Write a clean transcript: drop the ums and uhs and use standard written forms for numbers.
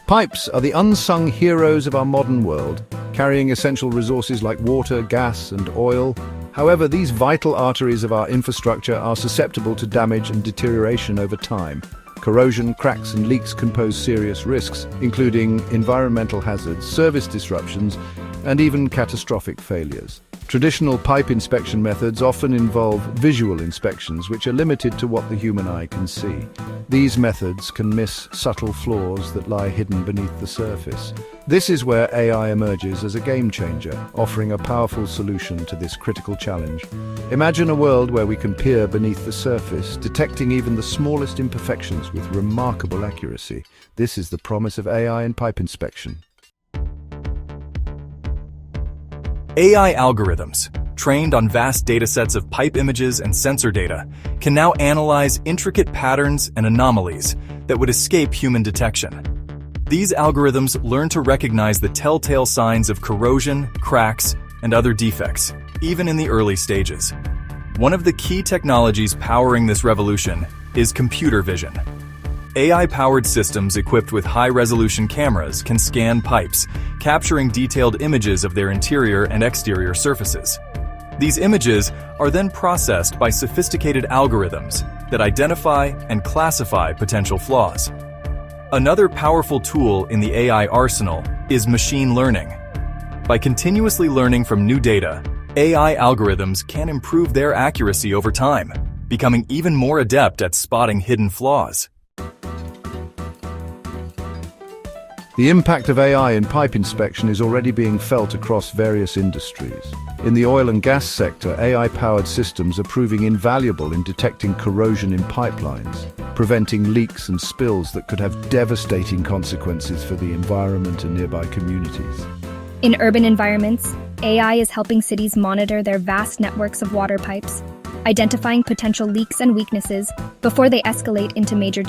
Pipes are the unsung heroes of our modern world, carrying essential resources like water, gas, and oil. However, these vital arteries of our infrastructure are susceptible to damage and deterioration over time. Corrosion, cracks, and leaks can pose serious risks, including environmental hazards, service disruptions, and even catastrophic failures. Traditional pipe inspection methods often involve visual inspections, which are limited to what the human eye can see. These methods can miss subtle flaws that lie hidden beneath the surface. This is where AI emerges as a game changer, offering a powerful solution to this critical challenge. Imagine a world where we can peer beneath the surface, detecting even the smallest imperfections with remarkable accuracy. This is the promise of AI in pipe inspection. AI algorithms, trained on vast datasets of pipe images and sensor data, can now analyze intricate patterns and anomalies that would escape human detection. These algorithms learn to recognize the telltale signs of corrosion, cracks, and other defects, even in the early stages. One of the key technologies powering this revolution is computer vision. AI-powered systems equipped with high-resolution cameras can scan pipes, capturing detailed images of their interior and exterior surfaces. These images are then processed by sophisticated algorithms that identify and classify potential flaws. Another powerful tool in the AI arsenal is machine learning. By continuously learning from new data, AI algorithms can improve their accuracy over time, becoming even more adept at spotting hidden flaws. The impact of AI in pipe inspection is already being felt across various industries. In the oil and gas sector, AI-powered systems are proving invaluable in detecting corrosion in pipelines, preventing leaks and spills that could have devastating consequences for the environment and nearby communities. In urban environments, AI is helping cities monitor their vast networks of water pipes, identifying potential leaks and weaknesses before they escalate into major